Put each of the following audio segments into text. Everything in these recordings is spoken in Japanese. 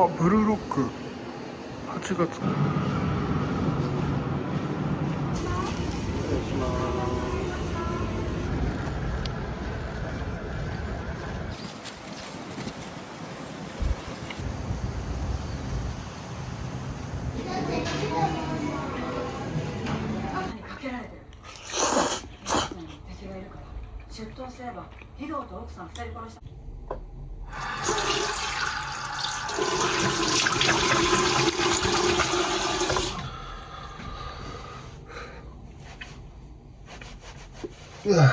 あ、ブルーロック8月。失礼します。かけられてる。敵がいるから出頭すればヒロと奥さん2人殺した。うわ。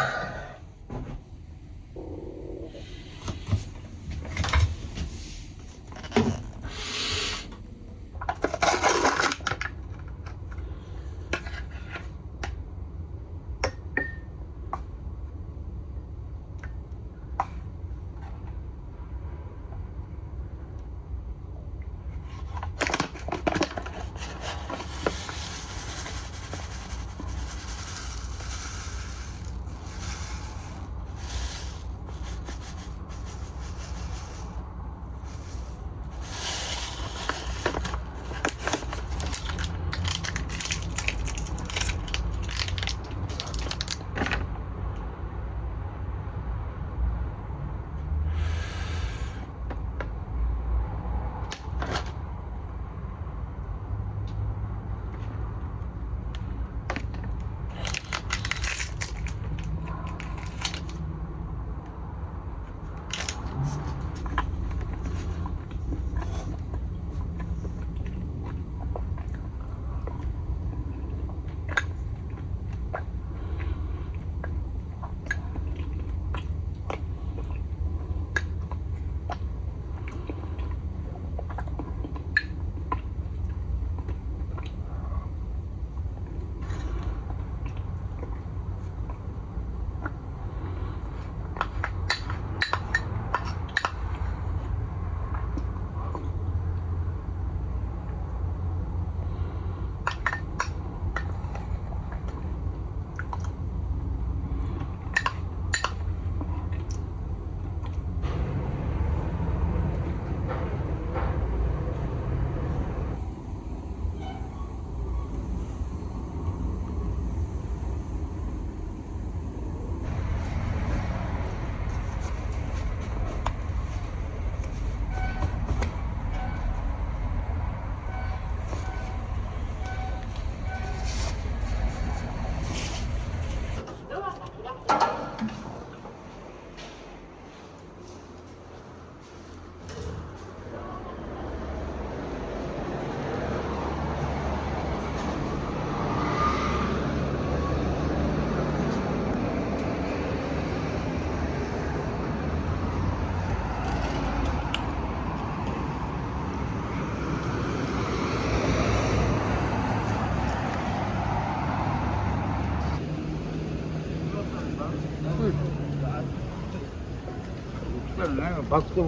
バックと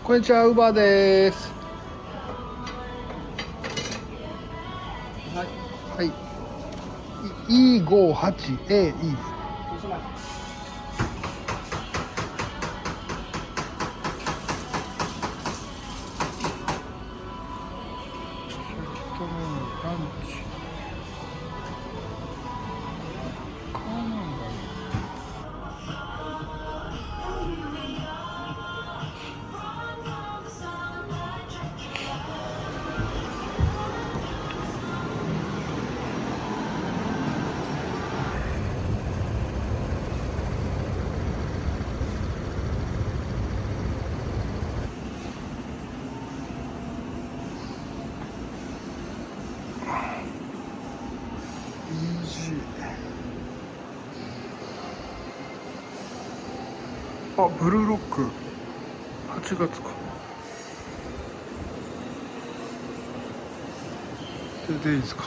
こんにちは、ウーバーです。はい。E58A いいです。ランチ。あ、ブルーロック8月か。でいいですか。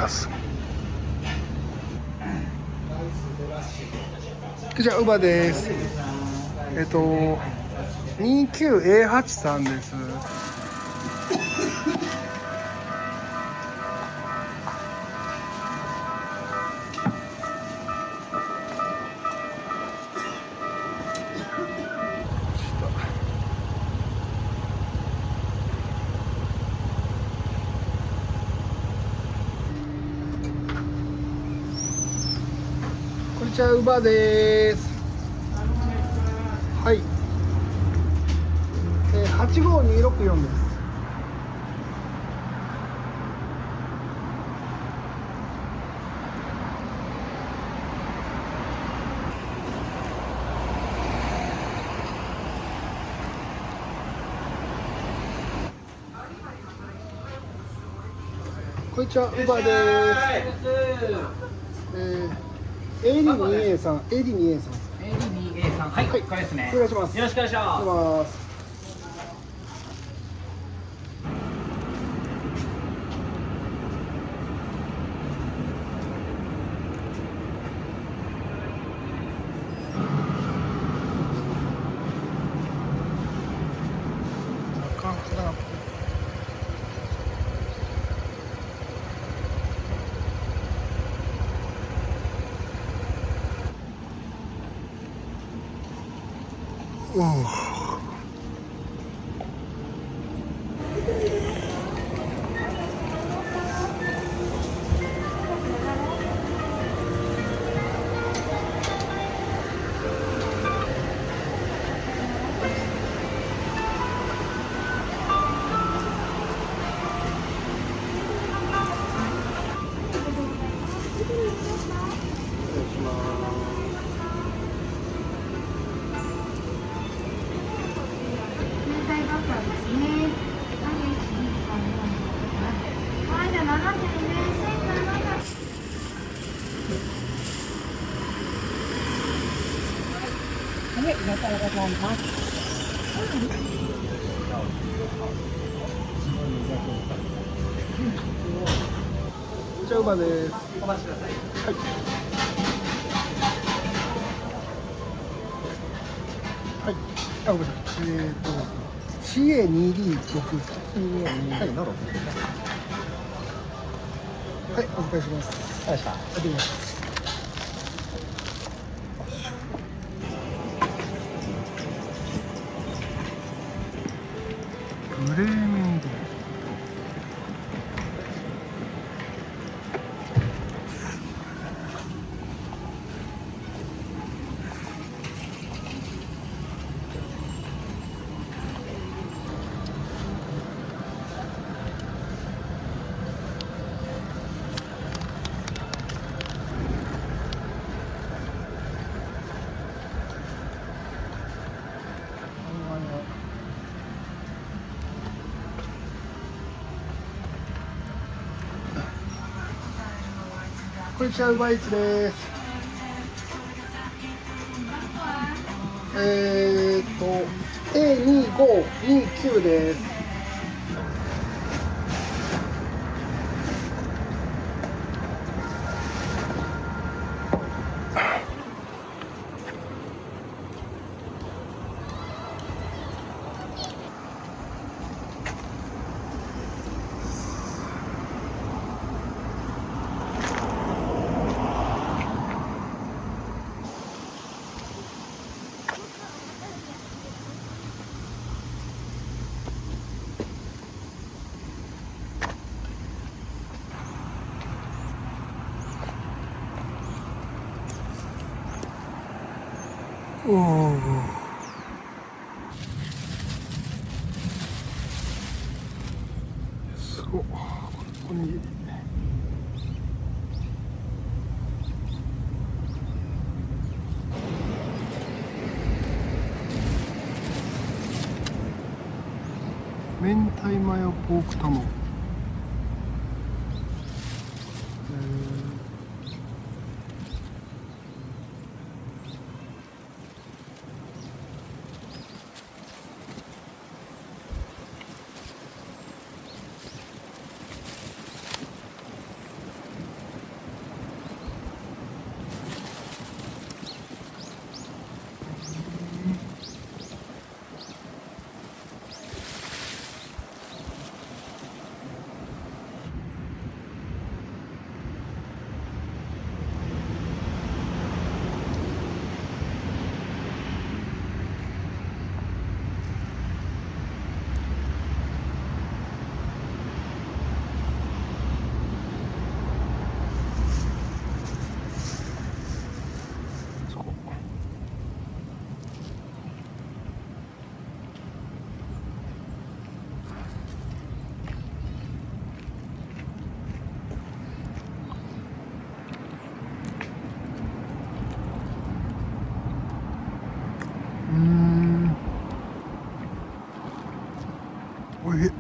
タス。じゃあウバです。29A83 です。こんにちは、ウバです。はい。85264です。こんにちは、ウバです。AD2A3、AD2A3 です。AD2A3、はい、これですね。お願いします。よろしくお願いしお願まいします。じゃあウバです。お待ちください。はい。はい。あ、ごめんなさい。CA2D6。はい。はい、お願いします。よろしく。やってみます。グレーメンド。こんにちは、ウバイツです。A2529 です。おお。すごい。おにぎり。明太マヨポーク卵。おいしい。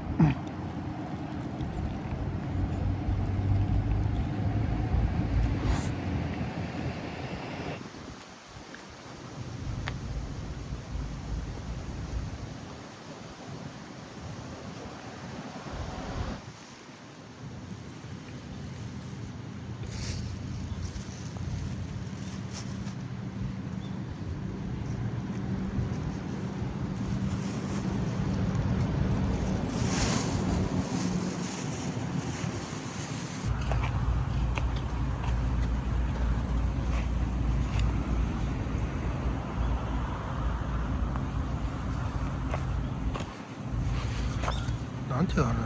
なんていうのあれ。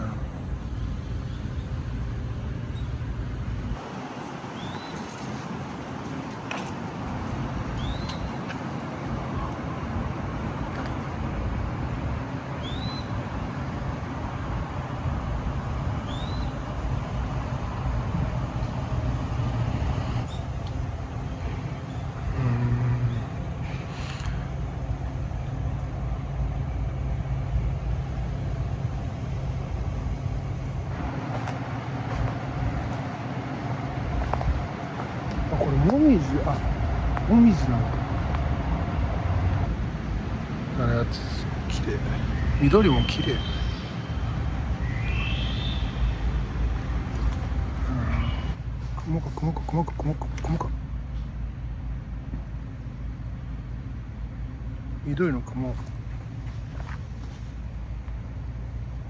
これもみじ、もみじなんかあれやつ綺麗、緑も綺麗。雲か雲か雲か雲か雲か、緑の雲。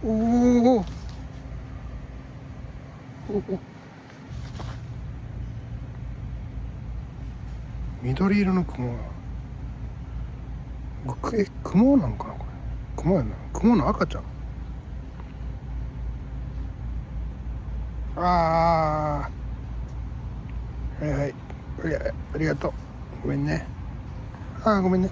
おお緑色の雲が、雲なのかな、これ雲やな、雲の赤ちゃん。はいはい、ありがとう。ごめんね。ごめんね。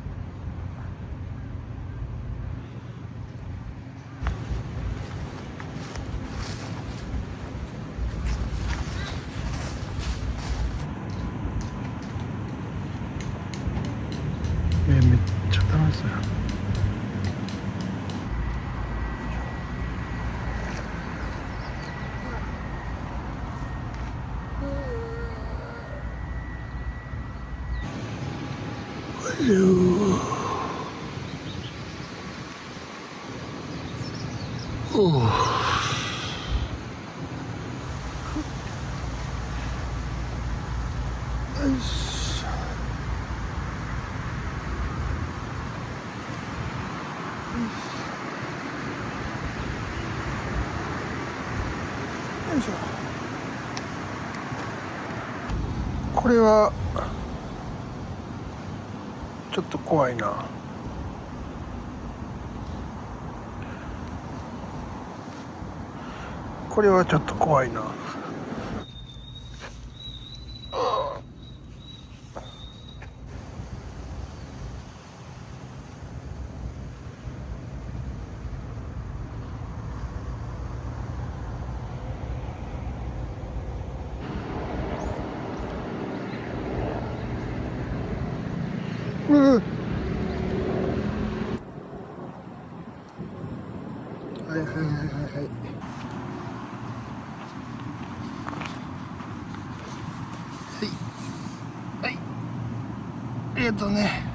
めっちゃ楽しそうや。これはちょっと怖いな。これはちょっと怖いな。はいはいはいはいはい。はい、ありがとうね。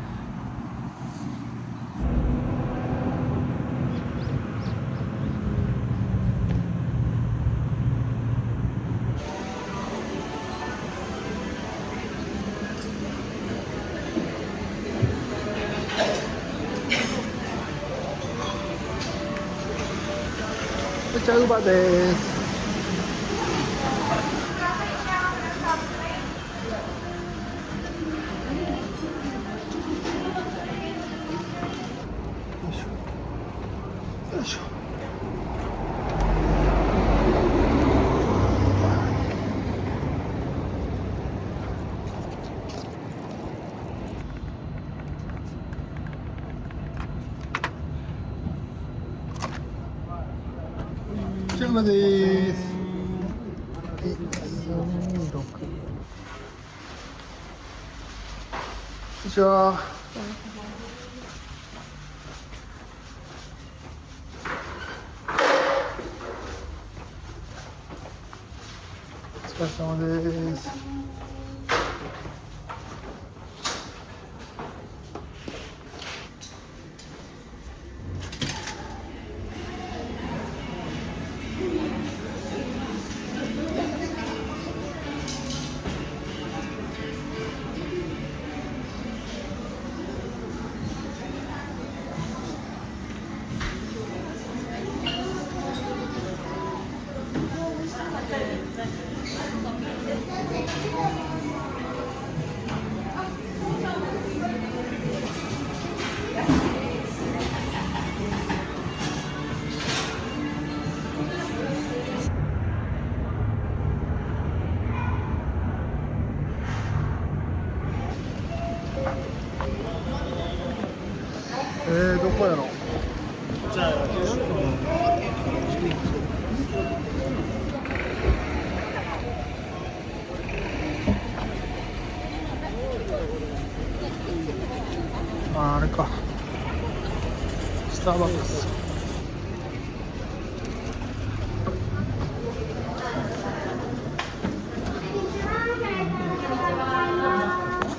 じゃあウーバーです。よいしょ。じゃあまです。46。よいしょ。れ様です。どこやろ。じゃあ、あれか。スターバックス。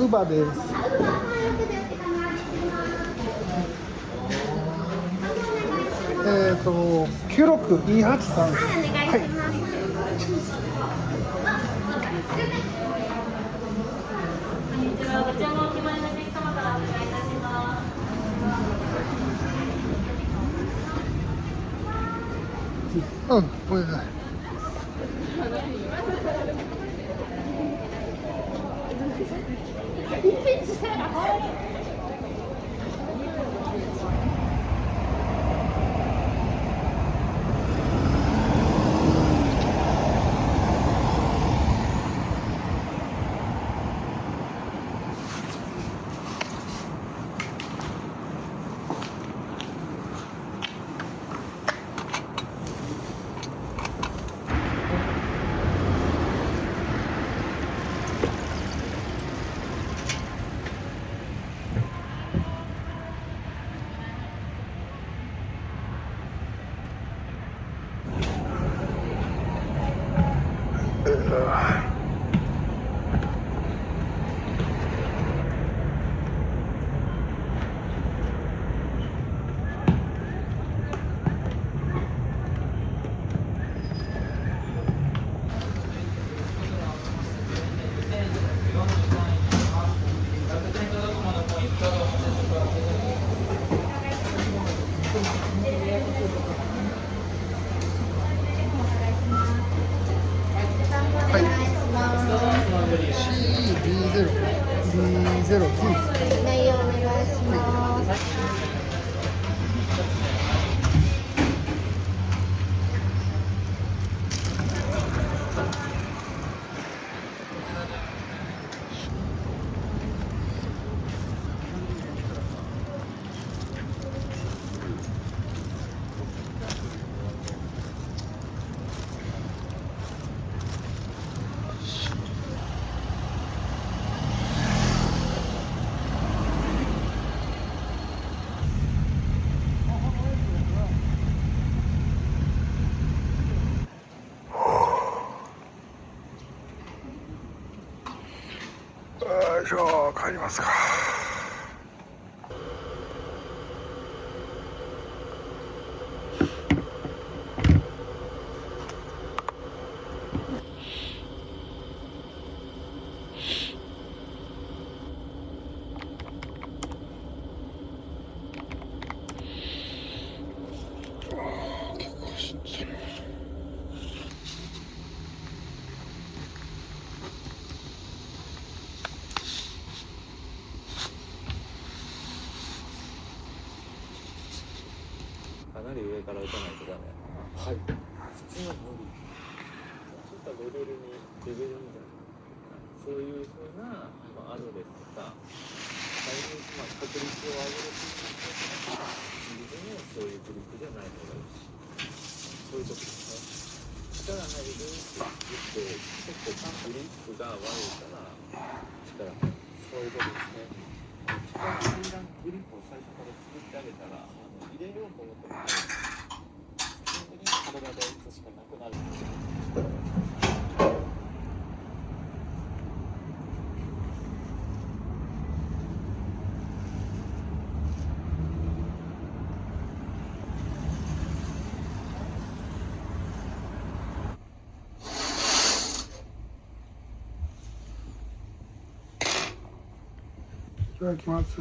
ウーバーです。96-283。はい。こんにちは。ご注文お決まりのお客様からお願いいたします。ごめんなさい。C20-209。内容お願いします。よいしょ、帰りますか。結構走ってる。かなり上から打たないとダメ。はい。普通は無理。ちょっとレベルみたいな。そういう風なアドレスとか、大変確率を上げるっていうのもそういうグループじゃない方がいいし、そういうことですね。力入るって言って、結構グリップが悪いから力入る。そういうことですね。力入らんグリップを最初から作ってあげたら、入れようと思っても入る。普通に体で打つしかなくなるんですよ。ただきます。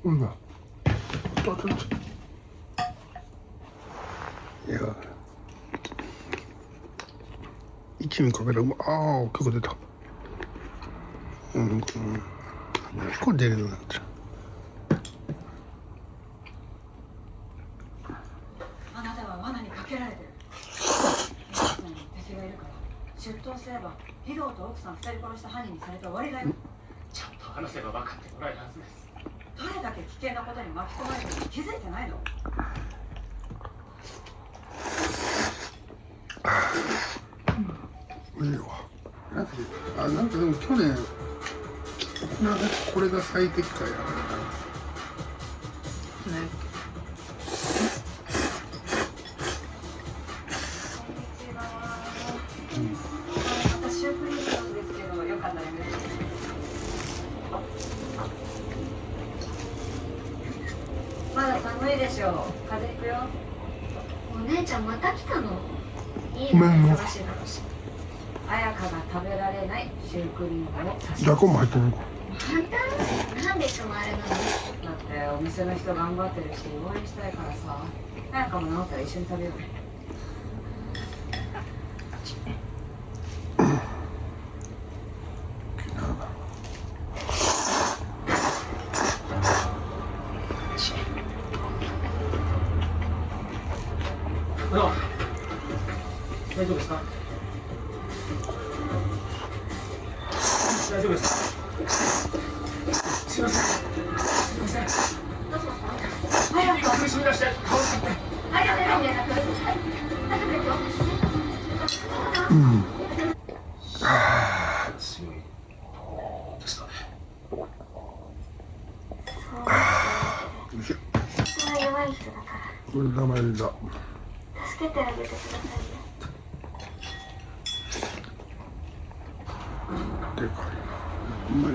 うんだ。いや、一味かけたらああ結構出た。結構出るようになってる。あなたは罠にかけられてる。敵がいるから出頭すればヒドと奥さん2人殺した犯人にされて終わりだよ。ちゃんと話せば分かってもらえるはずです。どれだけ危険なことに巻き込まれてるの気づいてないの？いいわ。なんかでも去年これが最適解やね。私シュークリームなんですけどよかったらやめて。まだ寒いでしょう。風邪ひくよ。お姉ちゃんまた来たの？いいごめんの忙しいだろうし。彩香が食べられないシュークリームを差しじゃこも入ってるのか。また？なんでいつもあれなの？だってお店の人頑張ってるし応援したいからさ。彩香も治ったら一緒に食べよう。大丈夫ですか？大丈夫ですか？すいません。すいません。彩香、苦しみ出して倒れちゃって。あ、やめろ、やめろ。大丈夫ですよ。強いですかね。よいしょ。そんな弱い人だかこれ名前だ。ら助けてあげてくださいよ。でかいな。うまい。